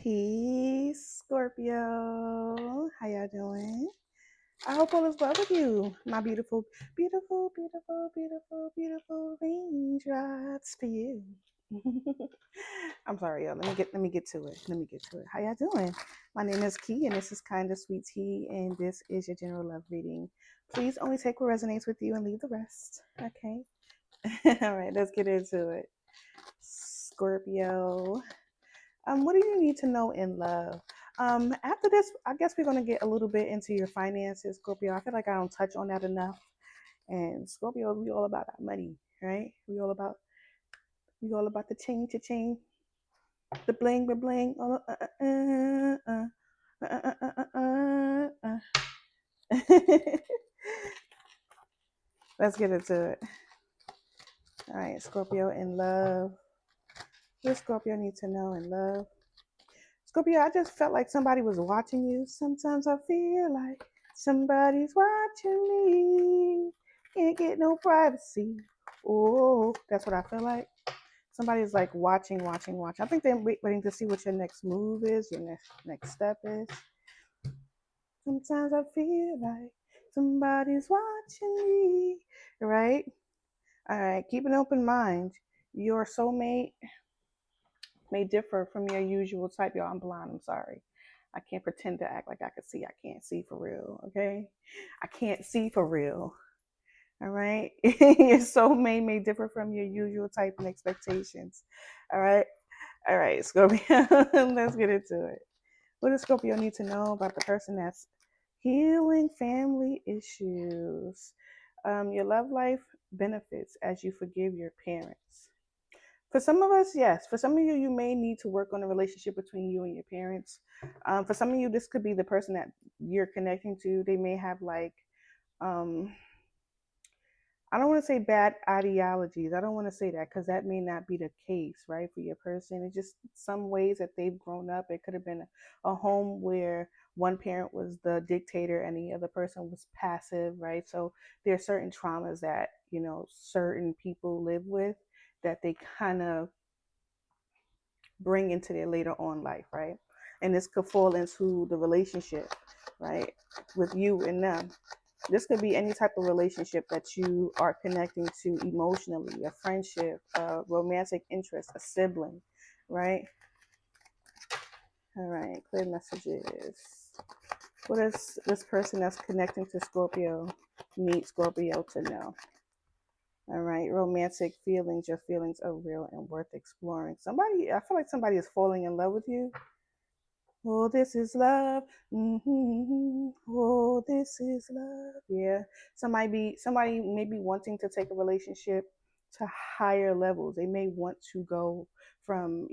Peace, Scorpio. How y'all doing? I hope all is well with you, my beautiful, beautiful, beautiful, beautiful, beautiful raindrops for you. I'm sorry, y'all. Let me get to it. Let me get to it. How y'all doing? My name is Key, and this is Kinda Sweet Tea, and this is your general love reading. Please only take what resonates with you and leave the rest. Okay. All right. Let's get into it. Scorpio. What do you need to know in love? After this, I guess we're gonna get a little bit into your finances, Scorpio. I feel like I don't touch on that enough. And Scorpio, we all about our money, right? We all about the ching to ching, the bling, the bling. Let's get into it. All right, Scorpio in love. What does Scorpio need to know in love? Scorpio, I just felt like somebody was watching you. Sometimes I feel like somebody's watching me. Can't get no privacy. Oh, that's what I feel like. Somebody's like watching, watching, watching. I think they're waiting to see what your next move is, your next step is. Sometimes I feel like somebody's watching me. Right? All right. Keep an open mind. Your soulmate may differ from your usual type. Y'all, I'm blind. I'm sorry. I can't pretend to act like I can see. I can't see for real. Okay? I can't see for real. All right? Your soulmate may differ from your usual type and expectations. All right? All right, Scorpio. Let's get into it. What does Scorpio need to know about the person that's healing family issues? Your love life benefits as you forgive your parents. For some of us, yes. For some of you, you may need to work on the relationship between you and your parents. For some of you, this could be the person that you're connecting to. They may have like, um, I don't want to say bad ideologies. I don't want to say that because that may not be the case, right, for your person. It's just some ways that they've grown up. It could have been a home where one parent was the dictator and the other person was passive, right? So there are certain traumas that, certain people live with that they kind of bring into their later on life, right? And this could fall into the relationship, right, with you and them. This could be any type of relationship that you are connecting to emotionally, a friendship, a romantic interest, a sibling, right? All right, clear messages. What does this person that's connecting to Scorpio need Scorpio to know? All right, romantic feelings. Your feelings are real and worth exploring. I feel like somebody is falling in love with you. Oh, this is love. Oh, this is love. Yeah. Somebody may be wanting to take a relationship to higher levels. They may want to go from,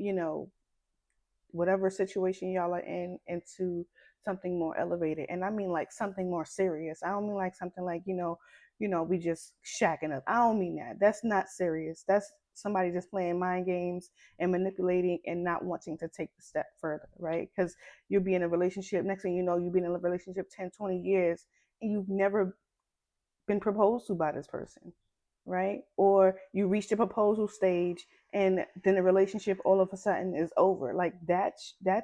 whatever situation y'all are in into something more elevated. And I mean like something more serious. I don't mean like something like, we just shacking up. I don't mean that. That's not serious. That's somebody just playing mind games and manipulating and not wanting to take the step further, right? Because you'll be in a relationship, next thing you know, you've been in a relationship 10, 20 years and you've never been proposed to by this person, right? Or you reach the proposal stage and then the relationship all of a sudden is over. Like that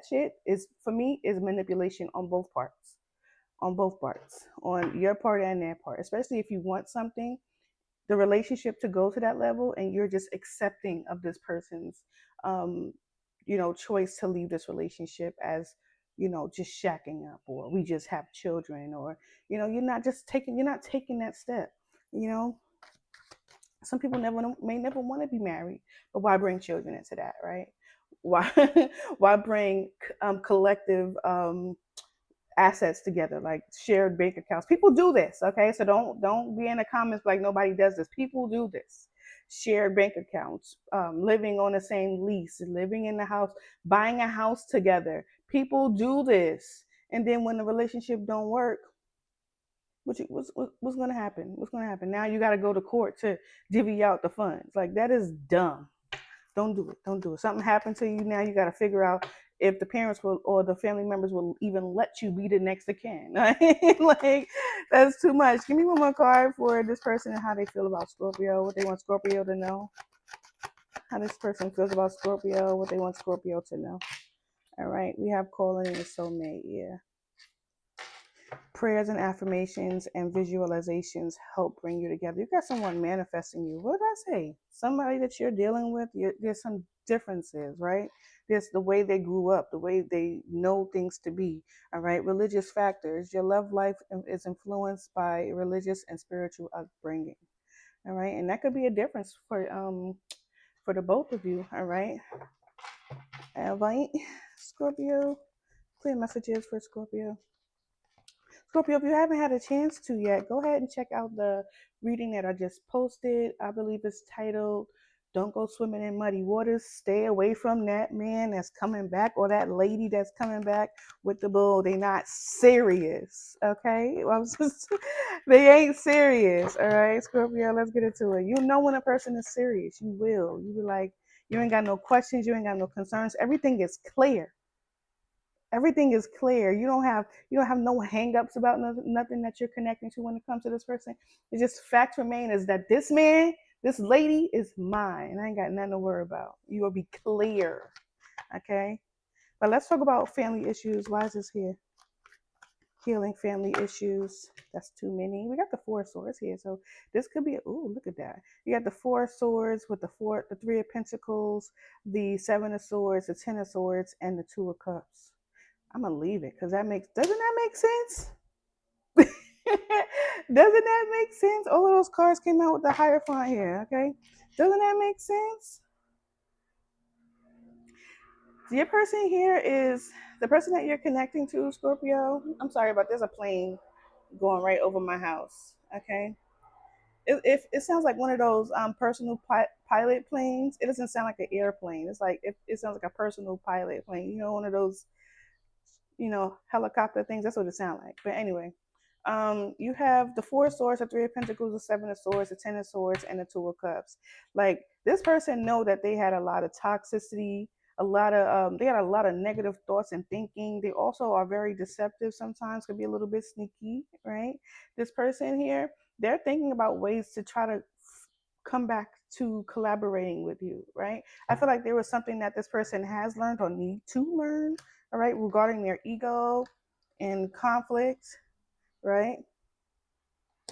shit is, for me, is manipulation on both parts. On both parts. On your part and their part. Especially if you want something, the relationship to go to that level and you're just accepting of this person's choice to leave this relationship as just shacking up, or we just have children, or you're not taking that step. you know some people may never want to be married, but why bring children into that, right? Why why bring collective assets together, like shared bank accounts? People do this, okay? So don't be in the comments like nobody does this. People do this. Shared bank accounts, living on the same lease, living in the house, buying a house together. People do this, and then when the relationship don't work, what's going to happen? What's going to happen? Now you got to go to court to divvy out the funds. Like, that is dumb. Don't do it. Don't do it. Something happened to you. Now you got to figure out if the parents will, or the family members will even let you be the next of kin. Like, that's too much. Give me one more card for this person and how they feel about Scorpio, what they want Scorpio to know. How this person feels about Scorpio, what they want Scorpio to know. All right, we have calling in a soulmate. Yeah. Prayers and affirmations and visualizations help bring you together. You got someone manifesting you. What did I say? Somebody that you're dealing with, there's some differences, right? There's the way they grew up, the way they know things to be. All right. Religious factors. Your love life is influenced by religious and spiritual upbringing. All right. And that could be a difference for the both of you. All right. Invite Scorpio. Clear messages for Scorpio. Scorpio, if you haven't had a chance to yet, go ahead and check out the reading that I just posted. I believe it's titled Don't Go Swimming in Muddy Waters. Stay away from that man that's coming back or that lady that's coming back with the bull. They not serious. Okay? They ain't serious. All right, Scorpio, let's get into it. You know when a person is serious. You will. You be like, you ain't got no questions, you ain't got no concerns. Everything is clear. Everything is clear. You don't have no hangups about nothing that you're connecting to when it comes to this person. It's just fact remain is that this man, this lady is mine, and I ain't got nothing to worry about. You will be clear, okay? But let's talk about family issues. Why is this here? Healing family issues. That's too many. We got the Four of Swords here, so this could be. Ooh, look at that. You got the Four of Swords with the Three of Pentacles, the Seven of Swords, the Ten of Swords, and the Two of Cups. I'm gonna leave it because doesn't that make sense? Doesn't that make sense? All of those cards came out with the Hierophant here, okay? Doesn't that make sense? Your person here is the person that you're connecting to, Scorpio. I'm sorry, but there's a plane going right over my house, okay? It sounds like one of those personal pilot planes. It doesn't sound like an airplane. It's like it sounds like a personal pilot plane. You know, one of those helicopter things. That's what it sounds like. But anyway, you have the Four of Swords, the Three of Pentacles, the Seven of Swords, the Ten of Swords, and the Two of Cups. Like this person know that they had a lot of toxicity, they had a lot of negative thoughts and thinking. They also are very deceptive sometimes, could be a little bit sneaky, right? This person here, they're thinking about ways to try to come back to collaborating with you, right? I feel like there was something that this person has learned or need to learn, all right, regarding their ego and conflict, right?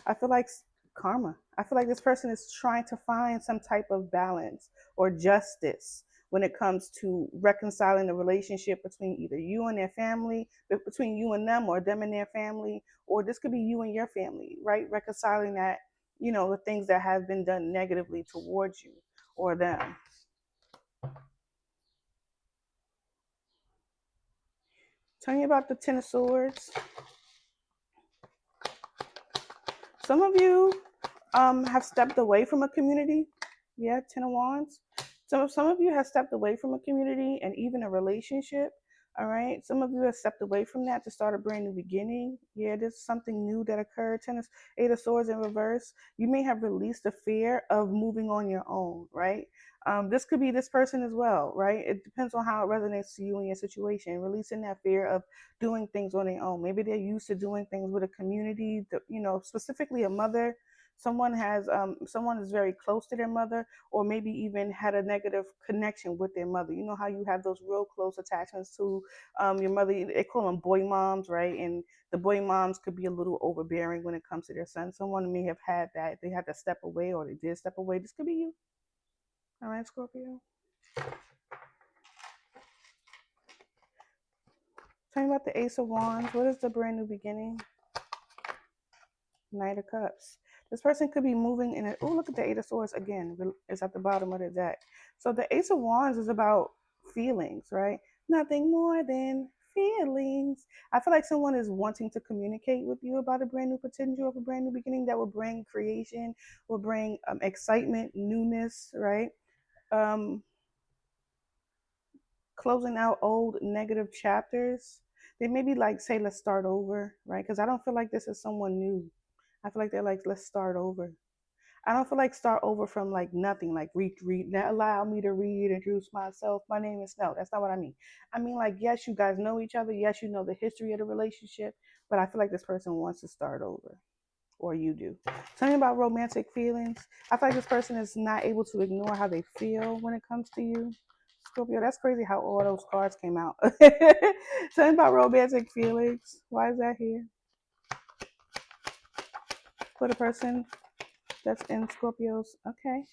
I feel like karma. I feel like this person is trying to find some type of balance or justice when it comes to reconciling the relationship between either you and their family, between you and them, or them and their family, or this could be you and your family, right? Reconciling that, the things that have been done negatively towards you or them. Tell me about the Ten of Swords. Some of you have stepped away from a community. Yeah, Ten of Wands. So some of you have stepped away from a community and even a relationship. All right. Some of you have stepped away from that to start a brand new beginning. Yeah, there's something new that occurred. Eight of Swords in reverse. You may have released the fear of moving on your own, right? This could be this person as well, right? It depends on how it resonates to you and your situation. Releasing that fear of doing things on their own. Maybe they're used to doing things with a community, specifically a mother. Someone is very close to their mother, or maybe even had a negative connection with their mother. You know how you have those real close attachments to your mother. They call them boy moms, right? And the boy moms could be a little overbearing when it comes to their son. Someone may have had that. They had to step away, or they did step away. This could be you. All right, Scorpio. Talking about the Ace of Wands. What is the brand new beginning? Knight of Cups. This person could be moving in it. Oh, look at the Eight of Swords again. It's at the bottom of the deck. So the Ace of Wands is about feelings, right? Nothing more than feelings. I feel like someone is wanting to communicate with you about a brand new potential of a brand new beginning that will bring creation, will bring excitement, newness, right? Um, Closing out old negative chapters. They maybe like say, let's start over, right? Because I don't feel like this is someone new. I feel like they're like, let's start over. I don't feel like start over from like nothing, like read, now allow me to reintroduce myself. My name is no, that's not what I mean. I mean, like, yes, you guys know each other. Yes, you know the history of the relationship, but I feel like this person wants to start over, or you do. Tell me about romantic feelings. I feel like this person is not able to ignore how they feel when it comes to you, Scorpio, that's crazy how all those cards came out. Something about romantic feelings. Why is that here? For the person that's in Scorpios. Okay.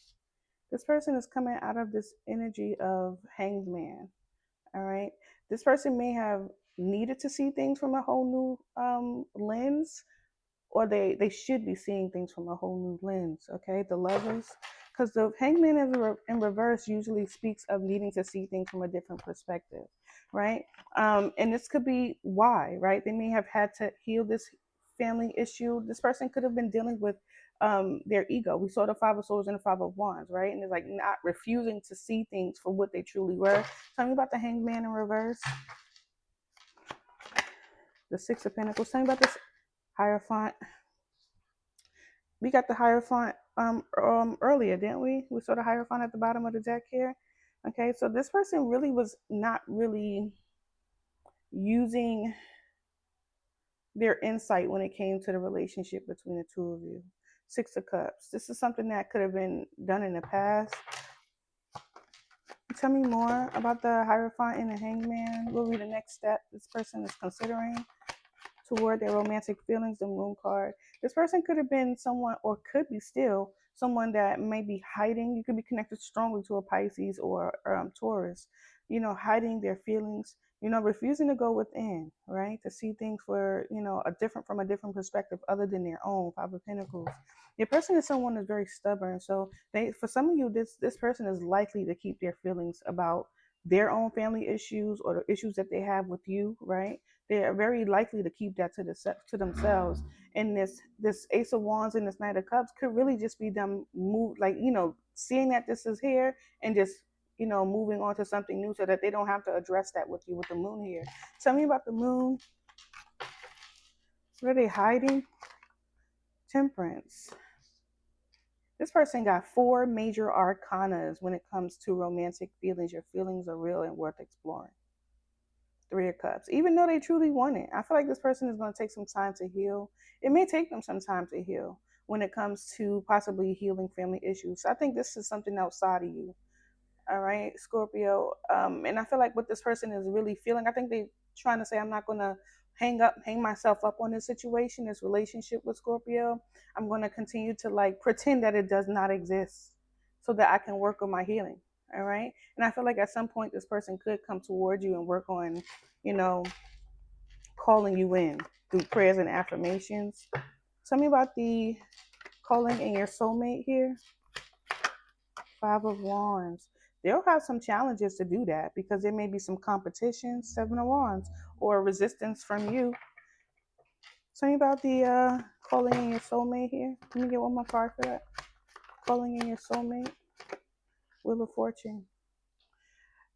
This person is coming out of this energy of hanged man. All right. This person may have needed to see things from a whole new lens, or they should be seeing things from a whole new lens. Okay, the lovers, because the hangman in reverse usually speaks of needing to see things from a different perspective, right? And this could be why, right? They may have had to heal this family issue. This person could have been dealing with their ego. We saw the Five of Swords and the Five of Wands, right? And it's like not refusing to see things for what they truly were. Tell me about the hangman in reverse, the Six of Pentacles. Tell me about this Hierophant. We got the Hierophant earlier, didn't we? We saw the Hierophant at the bottom of the deck here. Okay, so this person really was not really using their insight when it came to the relationship between the two of you. Six of Cups. This is something that could have been done in the past. Tell me more about the Hierophant and the Hangman. What will be the next step this person is considering toward their romantic feelings, the Moon card. This person could have been someone, or could be still someone that may be hiding. You could be connected strongly to a Pisces or Taurus, hiding their feelings, refusing to go within, right? To see things for, from a different perspective other than their own. Five of Pentacles. Your person is someone that's very stubborn. So for some of you, this person is likely to keep their feelings about their own family issues or the issues that they have with you, right? They're very likely to keep that to themselves. And this Ace of Wands and this Knight of Cups could really just be them seeing that this is here and just moving on to something new so that they don't have to address that with you with the Moon here. Tell me about the Moon. What are they hiding? Temperance. This person got 4 major arcanas when it comes to romantic feelings. Your feelings are real and worth exploring. 3 of Cups. Even though they truly want it, I feel like this person is going to take some time to heal. It may take them some time to heal when it comes to possibly healing family issues. So I think this is something outside of you. All right, Scorpio. And I feel like what this person is really feeling, I think they trying to say, I'm not going to hang myself up on this situation, this relationship with Scorpio. I'm going to continue to pretend that it does not exist so that I can work on my healing. All right. And I feel like at some point this person could come towards you and work on, you know, calling you in through prayers and affirmations. Tell me about the calling in your soulmate here. 5 of Wands. They'll have some challenges to do that because there may be some competition. 7 of Wands, or resistance from you. Tell me about the calling in your soulmate here. Let me get one more card for that. Calling in your soulmate. Wheel of Fortune.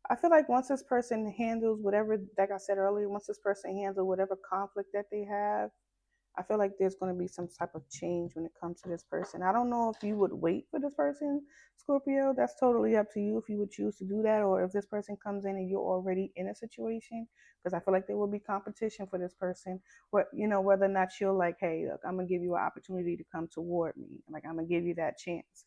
I feel like once this person handles whatever, like I said earlier, once this person handles whatever conflict that they have, I feel like there's going to be some type of change when it comes to this person. I don't know if you would wait for this person, Scorpio. That's totally up to you if you would choose to do that, or if this person comes in and you're already in a situation. Because I feel like there will be competition for this person. Whether or not you're like, hey, look, I'm gonna give you an opportunity to come toward me. Like I'm gonna give you that chance.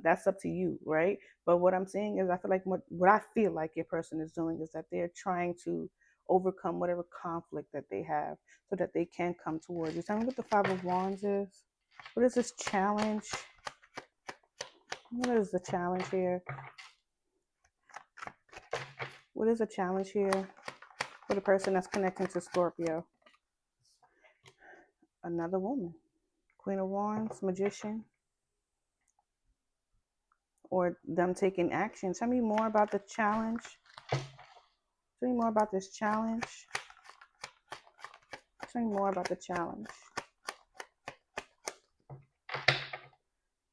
That's up to you, right? But what I'm saying is, I feel like what I feel like your person is doing is that they're trying to overcome whatever conflict that they have so that they can come towards you. Tell me what the 5 of Wands is. What is this challenge? What is the challenge here? What is the challenge here for the person that's connecting to Scorpio? Another woman. Queen of Wands, Magician, or them taking action. Tell me more about the challenge. Tell me more about this challenge. Tell me more about the challenge.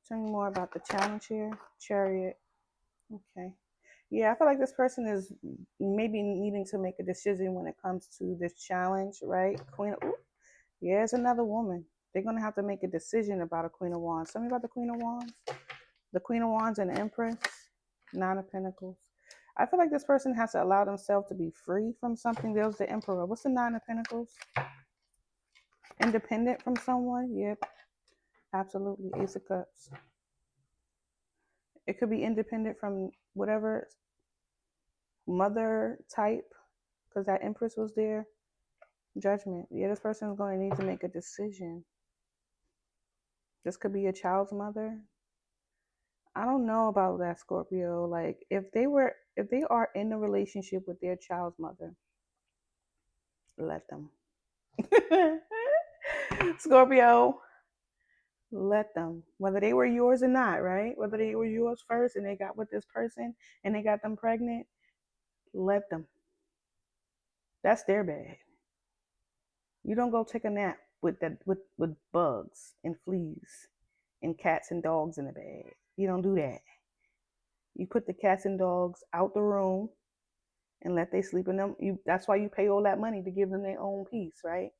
Tell me more about the challenge here. Chariot. Okay. Yeah, I feel like this person is maybe needing to make a decision when it comes to this challenge, right? Yeah, it's another woman. They're going to have to make a decision about a Queen of Wands. Tell me about the Queen of Wands. The Queen of Wands and the Empress. 9 of Pentacles. I feel like this person has to allow themselves to be free from something. There's the Emperor. What's the 9 of Pentacles? Independent from someone? Yep, absolutely. Ace of Cups. It could be independent from whatever mother type, because that Empress was there. Judgment. Yeah, this person is going to need to make a decision. This could be a child's mother. I don't know about that, Scorpio. Like, if they are in a relationship with their child's mother, let them. Scorpio, let them. Whether they were yours or not, right? Whether they were yours first and they got with this person and they got them pregnant, let them. That's their bad. You don't go take a nap with with bugs and fleas and cats and dogs in the bed. You don't do that. You put the cats and dogs out the room and let they sleep in them. That's why you pay all that money to give them their own peace, right?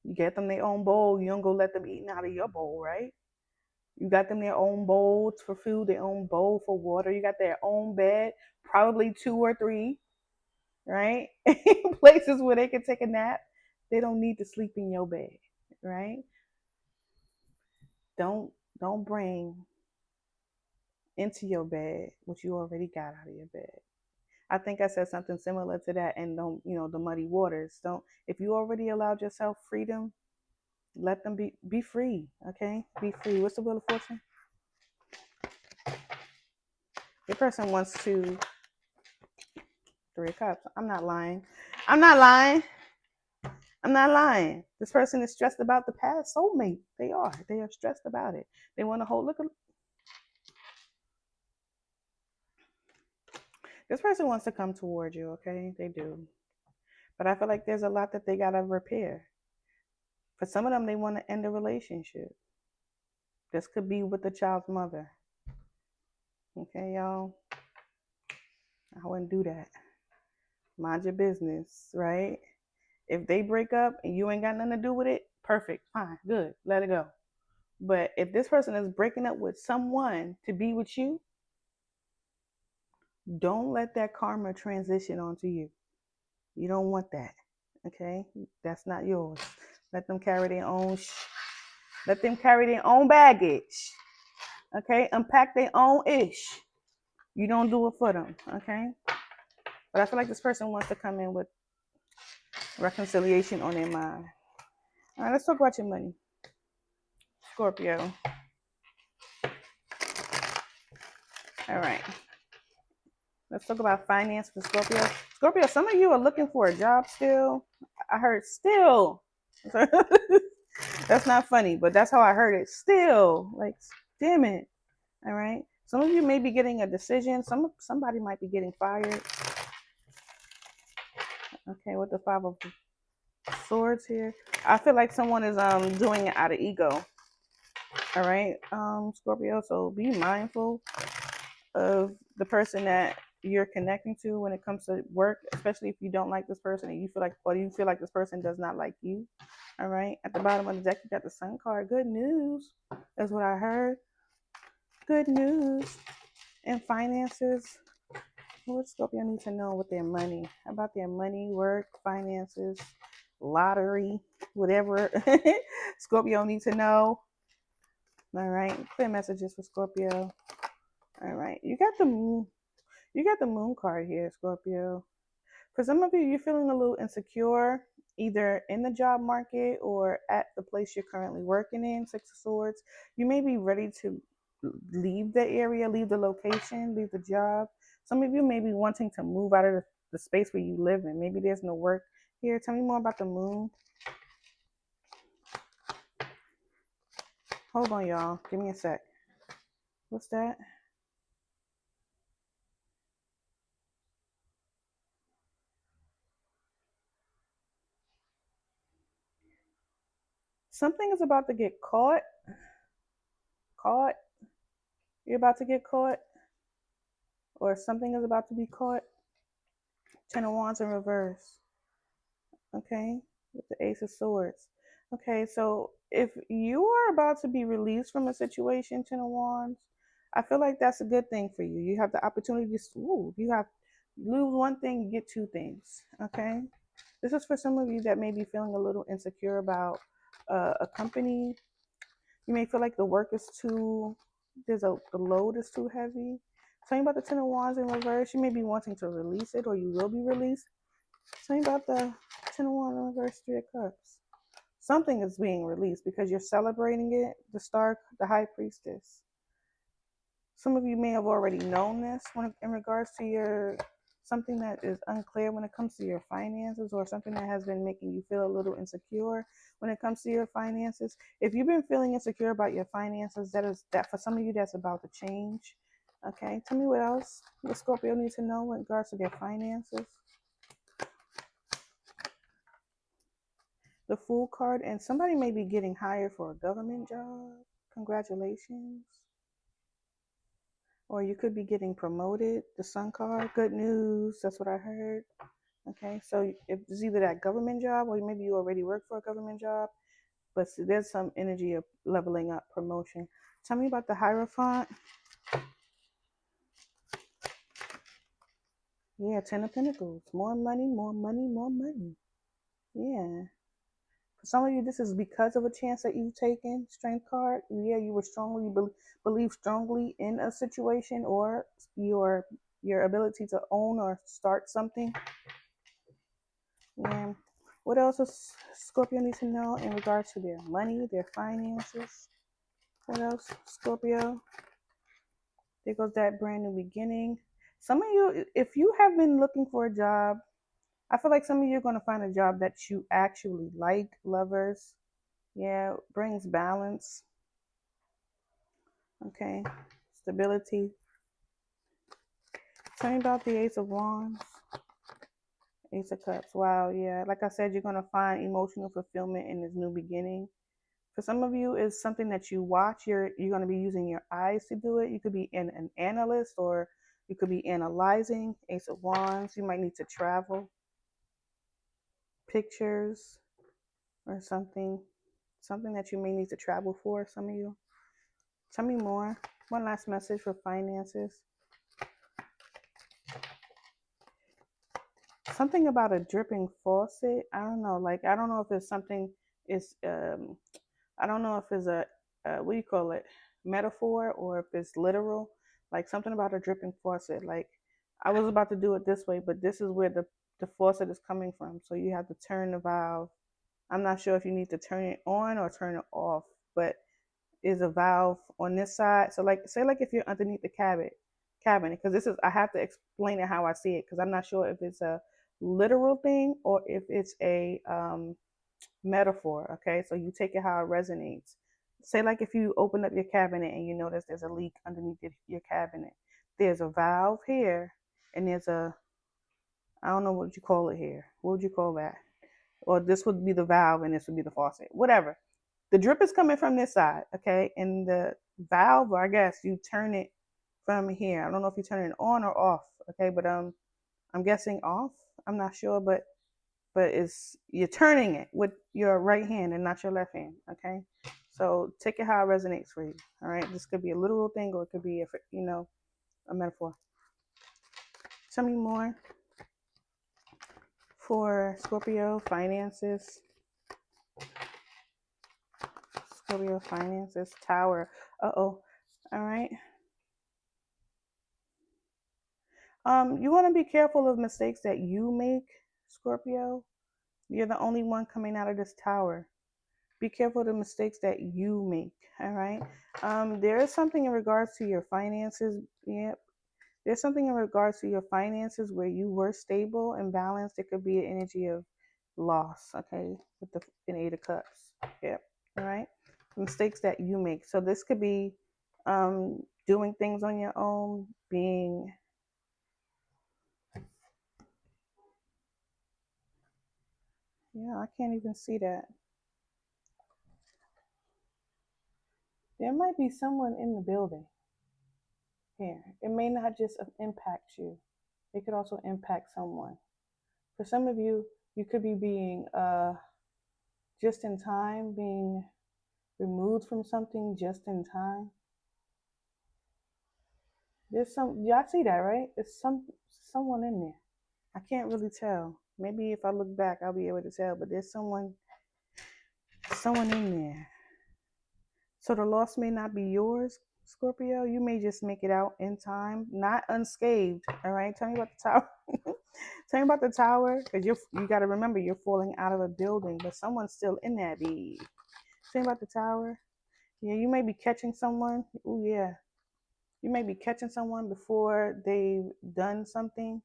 You get them their own bowl. You don't go let them eating out of your bowl, right? You got them their own bowls for food, their own bowl for water. You got their own bed, probably 2 or 3, right? Places where they can take a nap. They don't need to sleep in your bed, right? Don't don't bring into your bed what you already got out of your bed. I think I said something similar to that, and don't, the muddy waters. Don't, if you already allowed yourself freedom, let them be free, okay? Be free. What's the Wheel of Fortune? Your person wants to 3 of Cups. I'm not lying. I'm not lying. I'm not lying. This person is stressed about the past soulmate. They are. They are stressed about it. They want to hold. Look. This person wants to come toward you. Okay, they do. But I feel like there's a lot that they gotta repair. For some of them, they want to end a relationship. This could be with the child's mother. Okay, y'all. I wouldn't do that. Mind your business, right? If they break up and you ain't got nothing to do with it, perfect, fine, good, let it go. But if this person is breaking up with someone to be with you, don't let that karma transition onto you. You don't want that. Okay? That's not yours. Let them carry their own let them carry their own baggage. Okay? Unpack their own ish. You don't do it for them. Okay? But I feel like this person wants to come in with reconciliation on their mind. All right, let's talk about your money. Scorpio. All right. Let's talk about finance for Scorpio. Scorpio, some of you are looking for a job still. I heard still. That's not funny, but that's how I heard it. Still. Like, damn it. All right. Some of you may be getting a decision. Somebody might be getting fired. Okay, with the 5 of Swords here. I feel like someone is doing it out of ego. All right, Scorpio. So be mindful of the person that you're connecting to when it comes to work, especially if you don't like this person and you feel like this person does not like you. All right. At the bottom of the deck, you got the Sun card. Good news. That's what I heard. Good news. And finances. What Scorpio need to know with their money? About their money, work, finances, lottery, whatever Scorpio needs to know. All right. Clear messages for Scorpio. All right. You got the moon. You got the moon card here, Scorpio. For some of you, you're feeling a little insecure, either in the job market or at the place you're currently working in, 6 of Swords. You may be ready to leave the area, leave the location, leave the job. Some of you may be wanting to move out of the space where you live in. Maybe there's no work here. Tell me more about the moon. Hold on, y'all. Give me a sec. What's that? Something is about to get caught. Caught. You're about to get caught. Or something is about to be caught. 10 of Wands in reverse. Okay, with the Ace of Swords. Okay, so if you are about to be released from a situation, 10 of Wands, I feel like that's a good thing for you. You have the opportunity to, you have, lose one thing, you get 2 things. Okay, this is for some of you that may be feeling a little insecure about a company. You may feel like the work is too, the load is too heavy. Tell me about the Ten of Wands in reverse. You may be wanting to release it, or you will be released. Tell me about the Ten of Wands in reverse, Three of Cups. Something is being released because you're celebrating it. The Star, the High Priestess. Some of you may have already known this when in regards to your something that is unclear when it comes to your finances, or something that has been making you feel a little insecure when it comes to your finances. If you've been feeling insecure about your finances, that for some of you that's about to change. Okay, tell me what else the Scorpio needs to know in regards to their finances. The Fool card, and somebody may be getting hired for a government job. Congratulations. Or you could be getting promoted. The Sun card, good news. That's what I heard. Okay, so it's either that government job, or maybe you already work for a government job, but there's some energy of leveling up, promotion. Tell me about the Hierophant. Yeah, Ten of Pentacles. More money, more money, more money. Yeah. For some of you, this is because of a chance that you've taken. Strength card. Yeah, you were strongly believe strongly in a situation, or your ability to own or start something. Yeah. What else does Scorpio need to know in regards to their money, their finances? What else, Scorpio? There goes that brand new beginning. Some of you, if you have been looking for a job, I feel like some of you are going to find a job that you actually like. Lovers. Yeah, brings balance. Okay. Stability. Tell me about the Ace of Wands. Ace of Cups. Wow, yeah. Like I said, you're going to find emotional fulfillment in this new beginning. For some of you, it's something that you watch. You're going to be using your eyes to do it. You could be an analyst, or you could be analyzing. Ace of Wands. You might need to travel. Pictures or something. Something that you may need to travel for, some of you. Tell me more. One last message for finances. Something about a dripping faucet. I don't know. Like, I don't know if it's something, it's I don't know if it's a what do you call it, metaphor, or if it's literal. Like something about a dripping faucet. Like, I was about to do it this way, but this is where the faucet is coming from. So you have to turn the valve. I'm not sure if you need to turn it on or turn it off, but is a valve on this side. So like, say like if you're underneath the cabinet, because this is, I have to explain it how I see it, because I'm not sure if it's a literal thing or if it's a metaphor. Okay, so you take it how it resonates. Say like if you open up your cabinet and you notice there's a leak underneath your cabinet, there's a valve here, and there's a, I don't know what you call it here. What would you call that? Or this would be the valve and this would be the faucet. Whatever. The drip is coming from this side, okay? And the valve, or I guess you turn it from here. I don't know if you turn it on or off, okay? But I'm guessing off. I'm not sure, but it's, you're turning it with your right hand and not your left hand, okay? So take it how it resonates for you. All right. This could be a literal thing, or it could be a metaphor. Tell me more for Scorpio finances. Scorpio finances, Tower. Uh-oh. All right. You want to be careful of mistakes that you make, Scorpio. You're the only one coming out of this Tower. Be careful of the mistakes that you make. All right. There is something in regards to your finances. Yep. There's something in regards to your finances where you were stable and balanced. It could be an energy of loss. Okay, with the Eight of Cups. Yep. All right. Mistakes that you make. So this could be doing things on your own, being, yeah, I can't even see that. There might be someone in the building here. It may not just impact you. It could also impact someone. For some of you, you could be being just in time, being removed from something just in time. There's some, y'all see that, right? It's someone in there. I can't really tell. Maybe if I look back, I'll be able to tell. But there's someone in there. So the loss may not be yours, Scorpio, you may just make it out in time, not unscathed. All right, tell me about the tower. Tell me about the tower, because you got to remember you're falling out of a building, but someone's still in that bee. Tell me about the tower. Yeah, you may be catching someone. Oh yeah, you may be catching someone before they've done something.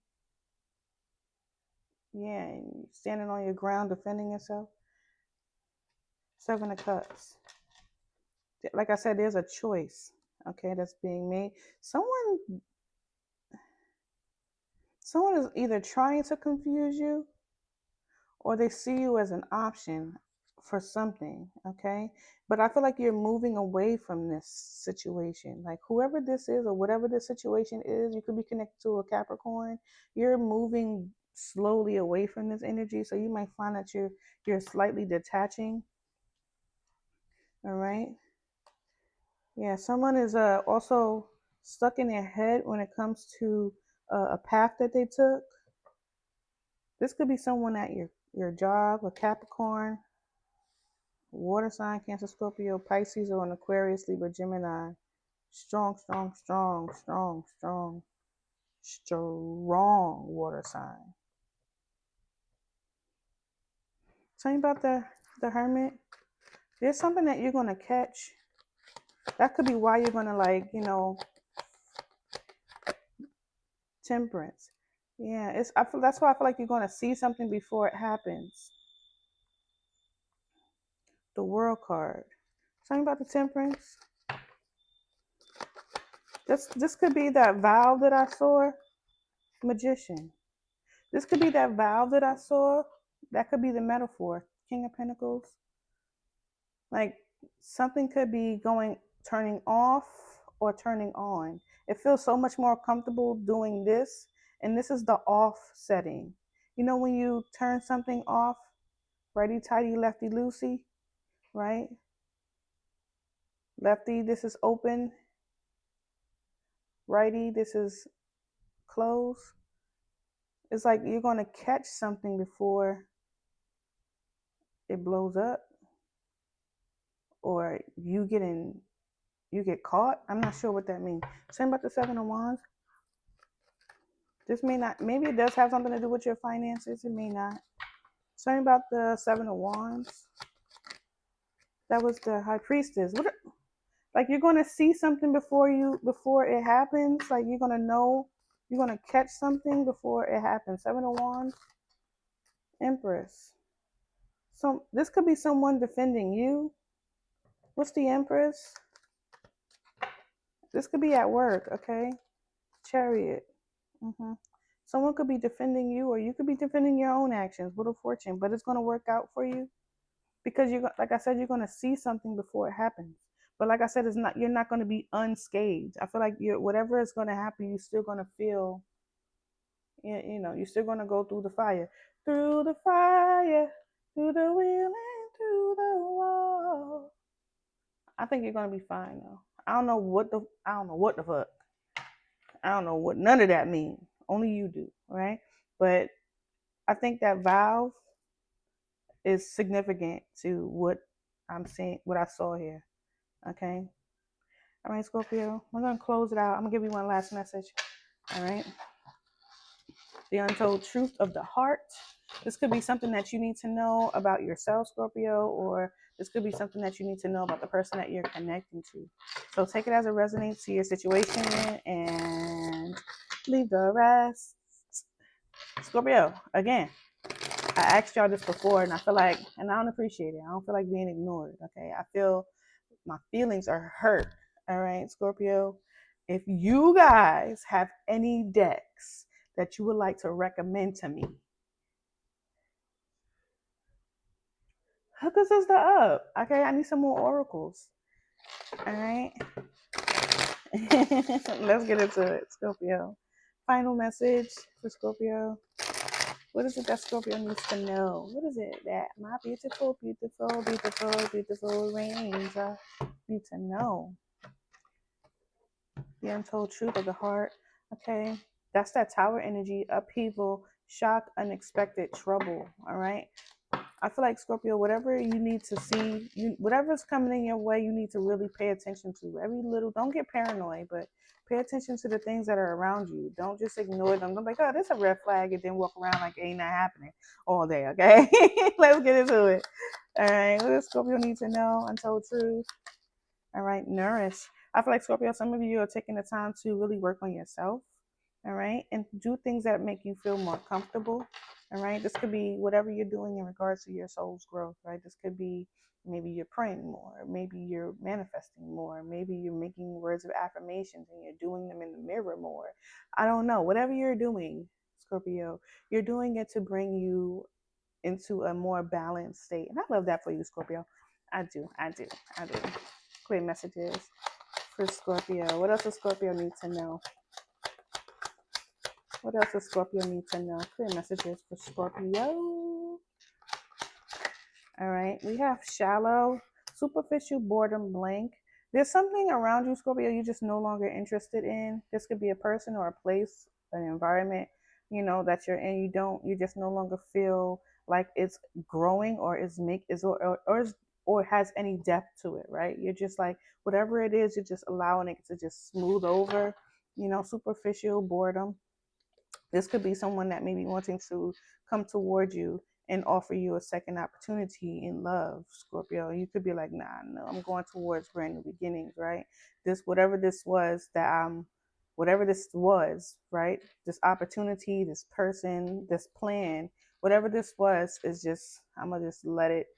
Yeah, and you're standing on your ground defending yourself. Seven of Cups. Like I said, there's a choice, okay, that's being made. Someone someone is either trying to confuse you or they see you as an option for something, okay? But I feel like you're moving away from this situation. Like whoever this is or whatever this situation is, you could be connected to a Capricorn. You're moving slowly away from this energy, so you might find that you're slightly detaching. All right? Yeah, someone is also stuck in their head when it comes to a path that they took. This could be someone at your job, a Capricorn, water sign, Cancer, Scorpio, Pisces, or an Aquarius, Libra, Gemini. Strong, strong, strong, strong, strong, strong water sign. Tell me about the Hermit. There's something that you're gonna catch. That could be why you're gonna Temperance. Yeah, that's why I feel like you're gonna see something before it happens. The World card. Tell me about the Temperance. This could be that valve that I saw. Magician. This could be that valve that I saw. That could be the metaphor. King of Pentacles. Like something could be turning off or turning on. It feels so much more comfortable doing this, and this is the off setting. You know when you turn something off, righty tighty, lefty loosey, right? Lefty, this is open. Righty, this is closed. It's like you're going to catch something before it blows up, or you get caught. I'm not sure what that means. Same about the Seven of Wands. This may not, maybe it does have something to do with your finances. It may not. Same about the Seven of Wands. That was the High Priestess. Like you're going to see something before it happens. Like you're going to know, you're going to catch something before it happens. Seven of Wands. Empress. So this could be someone defending you. What's the Empress? This could be at work, okay? Chariot. Someone could be defending you, or you could be defending your own actions. Wheel of Fortune, but it's going to work out for you because like I said, you're going to see something before it happens. But like I said, you're not going to be unscathed. I feel like whatever is going to happen, you're still going to feel. You're still going to go through the fire, through the fire, through the wheel and through the wall. I think you're going to be fine though. I don't know what the fuck. I don't know what none of that means. Only you do, right? But I think that valve is significant to what I'm seeing, what I saw here. Okay. All right, Scorpio. We're gonna close it out. I'm gonna give you one last message. All right. The untold truth of the heart. This could be something that you need to know about yourself, Scorpio, or this could be something that you need to know about the person that you're connecting to. So take it as it resonates to your situation and leave the rest. Scorpio, again, I asked y'all this before and I feel like, and I don't appreciate it. I don't feel like being ignored. Okay. I feel my feelings are hurt. All right, Scorpio. If you guys have any decks that you would like to recommend to me, hook a sister up. Okay, I need some more oracles. All right. Let's get into it, Scorpio. Final message for Scorpio. What is it that Scorpio needs to know? What is it that my beautiful, beautiful, beautiful, beautiful Ranger need to know? The untold truth of the heart. Okay. That's that tower energy, upheaval, shock, unexpected trouble. All right. I feel like Scorpio, whatever you need to see, whatever's coming in your way, you need to really pay attention to. Every little, don't get paranoid, but pay attention to the things that are around you. Don't just ignore them. Don't be like, oh, this is a red flag, and then walk around like ain't not happening all day. Okay, let's get into it. All right, what does Scorpio need to know? Untold truth. All right, nourish. I feel like Scorpio, some of you are taking the time to really work on yourself. All right, and do things that make you feel more comfortable. All right, this could be whatever you're doing in regards to your soul's growth. Right, this could be maybe you're praying more, maybe you're manifesting more, maybe you're making words of affirmations and you're doing them in the mirror more. I don't know. Whatever you're doing, Scorpio, you're doing it to bring you into a more balanced state. And I love that for you, Scorpio. I do, I do, I do. Clear messages for Scorpio. What else does Scorpio need to know? What else does Scorpio need to know? Clear messages for Scorpio. All right. We have shallow, superficial, boredom, blank. There's something around you, Scorpio, you're just no longer interested in. This could be a person or a place, an environment, that you're in. You just no longer feel like it's growing or or has any depth to it, right? You're just like, whatever it is, you're just allowing it to just smooth over, superficial boredom. This could be someone that may be wanting to come toward you and offer you a second opportunity in love, Scorpio. You could be like, nah, no, I'm going towards brand new beginnings, right? This, whatever this was, right? This opportunity, this person, this plan, whatever this was, is just, I'm going to just let it,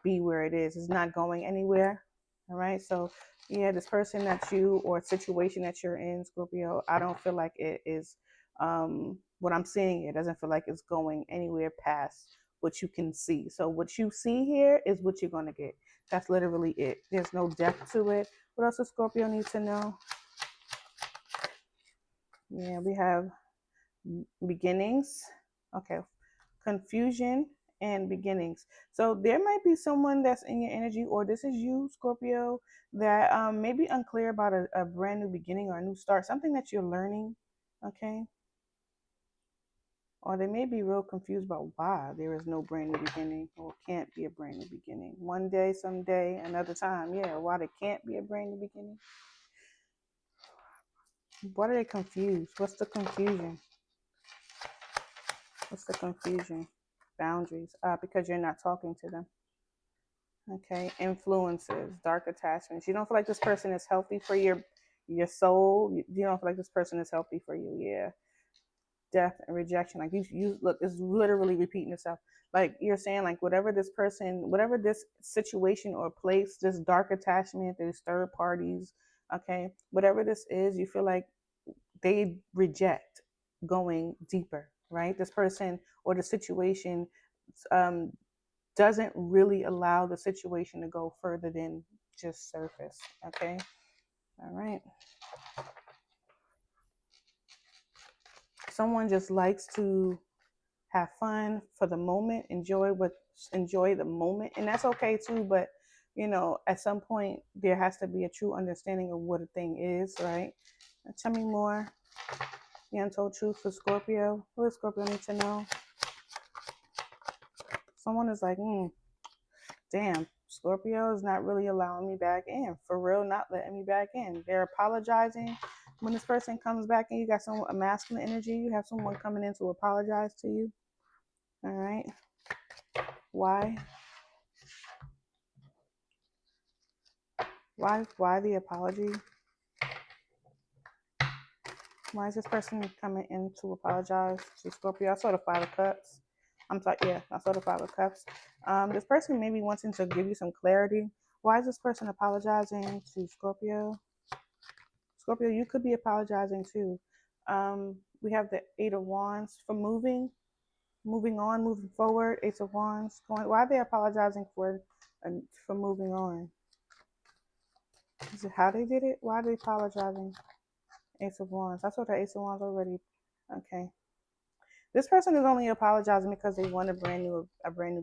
be where it is. It's not going anywhere. All right. So, yeah, this person that you or situation that you're in, Scorpio, I don't feel like it is what I'm seeing. It doesn't feel like it's going anywhere past what you can see. So what you see here is what you're going to get. That's literally it. There's no depth to it. What else does Scorpio need to know? Yeah, we have beginnings. Okay, confusion and beginnings. So there might be someone that's in your energy, or this is you, Scorpio, that may be unclear about a brand new beginning or a new start, something that you're learning. Okay, or they may be real confused about why there is no brand new beginning or can't be a brand new beginning. One day, someday, another time. Yeah, why there can't be a brand new beginning? What are they confused? What's the confusion? What's the confusion? Boundaries. Because you're not talking to them. Okay. Influences, dark attachments. You don't feel like this person is healthy for your soul. You don't feel like this person is healthy for you. Yeah. Death and rejection. Like you look, it's literally repeating itself. Like you're saying, like whatever this person, whatever this situation or place, this dark attachment, there's third parties, okay, whatever this is, you feel like they reject going deeper, right? This person or the situation um, doesn't really allow the situation to go further than just surface, okay? All right. Someone just likes to have fun for the moment, enjoy the moment, and that's okay too. But at some point, there has to be a true understanding of what a thing is, right? Tell me more. The untold truth for Scorpio. What does Scorpio need to know? Someone is like, damn, Scorpio is not really allowing me back in. For real, not letting me back in. They're apologizing. When this person comes back in, you got a masculine energy. You have someone coming in to apologize to you. All right. Why? Why the apology? Why is this person coming in to apologize to Scorpio? I saw the Five of Cups. I'm sorry, yeah, I saw the Five of Cups. This person may be wanting to give you some clarity. Why is this person apologizing to Scorpio? Scorpio, you could be apologizing too. We have the Eight of Wands for moving on, moving forward. Eight of Wands going. Why are they apologizing for moving on? Is it how they did it? Why are they apologizing? Ace of Wands. I saw the Ace of Wands already. Okay. This person is only apologizing because they want a brand new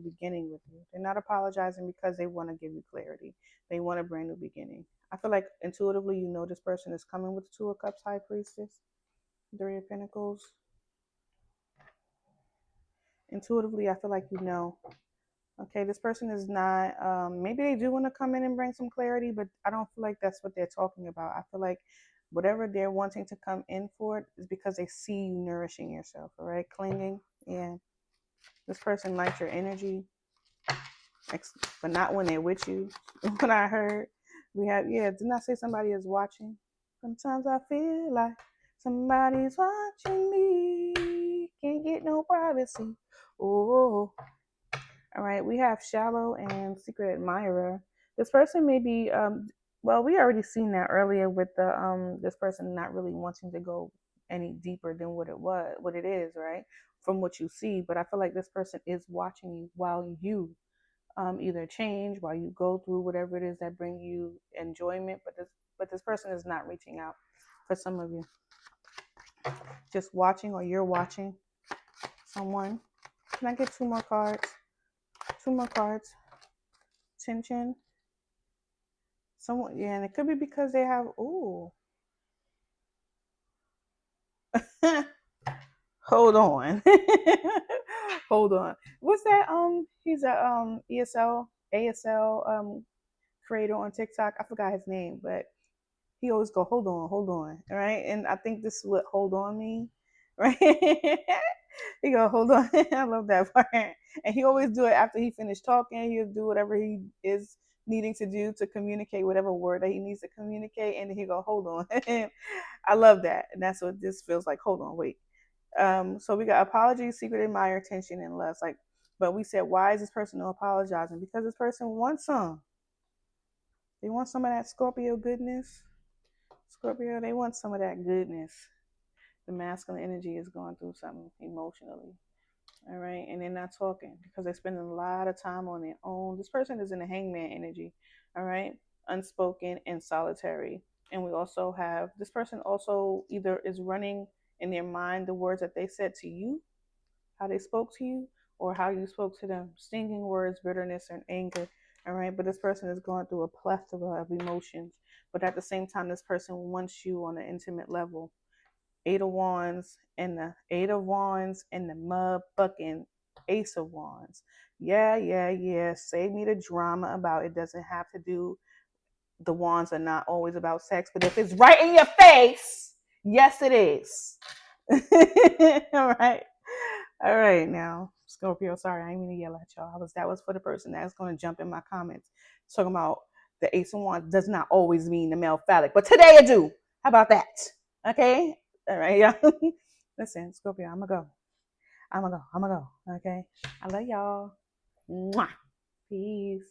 beginning with you. They're not apologizing because they want to give you clarity. They want a brand new beginning. I feel like intuitively you know this person is coming with the Two of Cups, High Priestess, Three of Pentacles. Intuitively, I feel like you know Okay, this person is not, maybe they do want to come in and bring some clarity, but I don't feel like that's what they're talking about. I feel like whatever they're wanting to come in for is because they see you nourishing yourself, all right? Clinging. Yeah. This person likes your energy, but not when they're with you. What I heard, we have, yeah, didn't I say somebody is watching? Sometimes I feel like somebody's watching me. Can't get no privacy. Oh, all right, we have shallow and secret admirer. This person may be, well, we already seen that earlier with the this person not really wanting to go any deeper than what it is, right? From what you see, but I feel like this person is watching you while you either change, while you go through whatever it is that bring you enjoyment. But this person is not reaching out. For some of you, just watching, or you're watching someone. Can I get two more cards? Two more cards. Chin chin. Someone, yeah, and it could be because they have. Ooh, hold on, hold on. What's that? He's a ASL creator on TikTok. I forgot his name, but he always go, hold on, all right. And I think this is what hold on mean, right? He go, hold on. I love that part. And he always do it after he finished talking. He'll do whatever he is needing to do to communicate whatever word that he needs to communicate, and then he go, hold on. I love that, and that's what this feels like. Hold on, wait. So we got apology, secret admirer, tension, and lust. Like, but we said, why is this person no apologizing? Because this person wants some. They want some of that Scorpio goodness. Scorpio, they want some of that goodness. The masculine energy is going through something emotionally. All right. And they're not talking because they're spending a lot of time on their own. This person is in the hangman energy. All right. Unspoken and solitary. And we also have this person also either is running in their mind the words that they said to you, how they spoke to you, or how you spoke to them. Stinging words, bitterness, and anger. All right. But this person is going through a plethora of emotions. But at the same time, this person wants you on an intimate level. Eight of Wands and the motherfucking Ace of Wands. Yeah, yeah, yeah. Save me the drama about it. Doesn't have to do. The wands are not always about sex, but if it's right in your face, yes, it is. All right. All right, now Scorpio. Sorry, I didn't mean to yell at y'all. That was for the person that's going to jump in my comments talking about the Ace of Wands does not always mean the male phallic, but today I do. How about that? Okay. All right, y'all. Listen, Scorpio, I'm gonna go. I'm gonna go. I'm gonna go. Okay. I love y'all. Mwah. Peace.